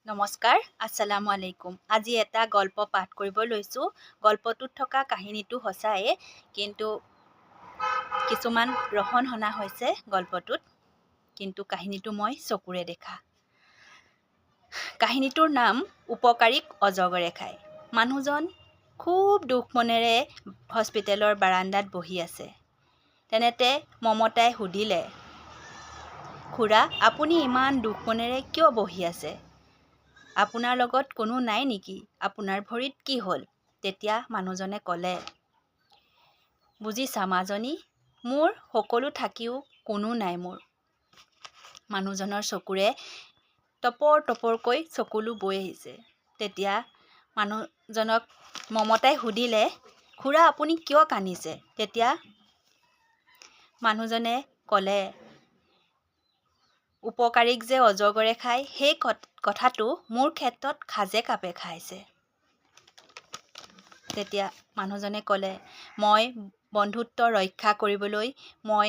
নমস্কাৰ, আসসালামু আলাইকুম। আজি এটা গল্প পাঠ কৰিব লৈছোঁ। গল্পটোত থকা কাহিনীটো সঁচায়ে, কিন্তু কিছুমান ৰহন সনা হৈছে গল্পটোত, কিন্তু কাহিনীটো মই চকুৰে দেখা। কাহিনীটোৰ নাম উপকাৰীক অজগৰে খায়। মানুহজন খুব দুখ মনেৰে হস্পিটেলৰ বাৰান্দাত বহি আছে। তেনেতে মমতাই সুধিলে, খুৰা, আপুনি ইমান দুখ মনেৰে কিয় বহি আছে? আপোনাৰ লগত কোনো নাই নেকি? আপোনাৰ ভৰিত কি হ'ল? তেতিয়া মানুহজনে ক'লে, বুজিছা মাজনী, মোৰ সকলো থাকিও কোনো নাই মোৰ। মানুহজনৰ চকুৰে টপৰ টপৰকৈ চকুলো বৈ আহিছে। তেতিয়া মানুহজনক মমতাই সুধিলে, খুৰা আপুনি কিয় কান্দিছে? তেতিয়া মানুহজনে ক'লে, উপকাৰীক যে অজগৰে খায়, সেই কথাটো মোৰ ক্ষেত্ৰত খাজে কাপে খাইছে। তেতিয়া মানুহজনে ক'লে, মই বন্ধুত্ব ৰক্ষা কৰিবলৈ মই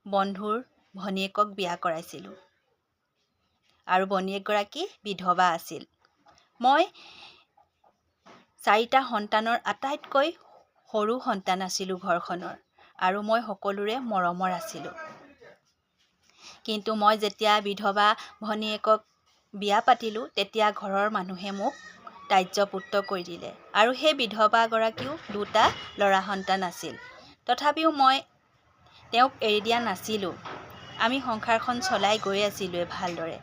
বন্ধুৰ ভনীয়েকক বিয়া কৰাইছিলোঁ আৰু ভনীয়েকগৰাকী বিধৱা আছিল। মই 4টা সন্তানৰ আটাইতকৈ সৰু সন্তান আছিলোঁ ঘৰখনৰ, আৰু মই সকলোৰে মৰমৰ আছিলোঁ। কিন্তু মই যেতিয়া বিধৱা ভনীয়েকক বিয়া পাতিলোঁ, তেতিয়া ঘৰৰ মানুহে মোক ত্যায্যপুত্ৰ কৰি দিলে, আৰু সেই বিধৱাগৰাকীও 2টা ল'ৰা সন্তান আছিল। তথাপিও মই তেওঁক এৰি দিয়া নাছিলোঁ। আমি সংসাৰখন চলাই গৈ আছিলোঁ ভালদৰে।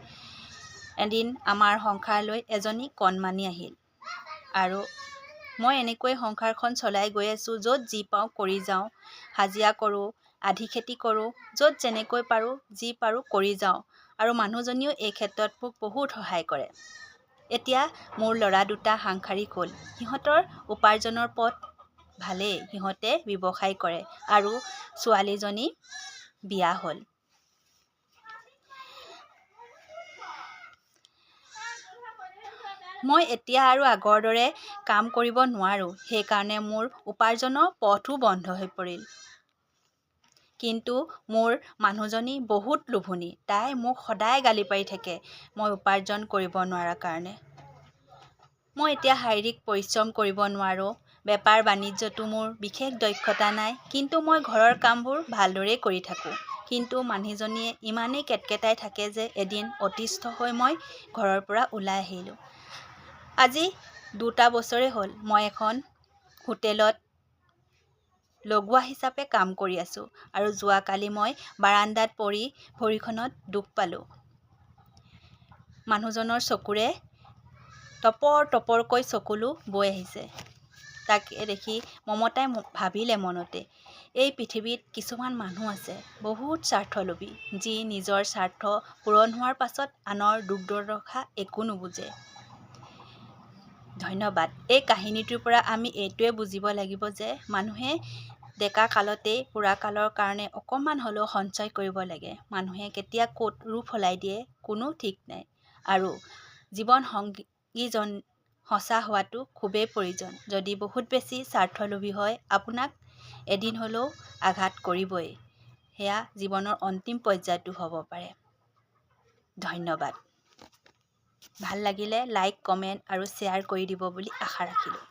এদিন আমাৰ সংসাৰলৈ এজনী কণমানি আহিল, আৰু মই এনেকৈ সংসাৰখন চলাই গৈ আছোঁ। য'ত যি পাওঁ কৰি যাওঁ, হাজিৰা কৰোঁ, আধি খেতি কৰোঁ, য'ত যেনেকৈ পাৰোঁ যি পাৰোঁ কৰি যাওঁ, আৰু মানুহজনীও এই ক্ষেত্ৰত মোক বহুত সহায় কৰে। এতিয়া মোৰ ল'ৰা 2টা সাংসাৰিক হ'ল। সিহঁতৰ উপাৰ্জনৰ পথ ভালেই, সিহঁতে ব্যৱসায় কৰে, আৰু ছোৱালীজনী বিয়া হ'ল। মই এতিয়া আৰু আগৰ দৰে কাম কৰিব নোৱাৰোঁ, সেইকাৰণে মোৰ উপাৰ্জনৰ পথো বন্ধ হৈ পৰিল। কিন্তু মোৰ মানুহজনী বহুত লোভনী। তাই মোক সদায় গালি পাৰি থাকে মই উপাৰ্জন কৰিব নোৱাৰাৰ কাৰণে। মই এতিয়া শাৰীৰিক পৰিশ্ৰম কৰিব নোৱাৰোঁ। বেপাৰ বাণিজ্যতো মোৰ বিশেষ দক্ষতা নাই, কিন্তু মই ঘৰৰ কামবোৰ ভালদৰেই কৰি থাকোঁ। কিন্তু মানুহজনীয়ে ইমানেই কেটকেটাই থাকে যে এদিন অতিষ্ঠ হৈ মই ঘৰৰ পৰা ওলাই আহিলোঁ। আজি 2টা বছৰে হ'ল মই এখন হোটেলত লগোৱা হিচাপে কাম কৰি আছোঁ, আৰু যোৱাকালি মই বাৰান্দাত পৰি ভৰিখনত দুখ পালোঁ। মানুহজনৰ চকুৰে টপৰ টপৰকৈ চকুলো বৈ আহিছে। তাকে দেখি মমতাই ভাবিলে মনতে, এই পৃথিৱীত কিছুমান মানুহ আছে বহুত স্বাৰ্থলোভী, যি নিজৰ স্বাৰ্থ পূৰণ হোৱাৰ পাছত আনৰ দুখ দুৰ্দশা একো নুবুজে। ধন্যবাদ। এই কাহিনীটোৰ পৰা আমি এইটোৱে বুজিব লাগিব যে মানুহে ডেকা কালতেই বুঢ়া কালৰ কাৰণে অকণমান হ'লেও সঞ্চয় কৰিব লাগে। মানুহে কেতিয়া ক'ত ৰূপ সলাই দিয়ে কোনো ঠিক নাই, আৰু জীৱন সংগীজন সঁচা হোৱাটো খুবেই প্ৰয়োজন। যদি বহুত বেছি স্বাৰ্থলোভী হয়, আপোনাক এদিন হ'লেও আঘাত কৰিবই। সেয়া জীৱনৰ অন্তিম পৰ্যায়টো হ'ব পাৰে। ধন্যবাদ। ভাল লাগিলে লাইক, কমেণ্ট আৰু শ্বেয়াৰ কৰি দিব বুলি আশা ৰাখিলোঁ।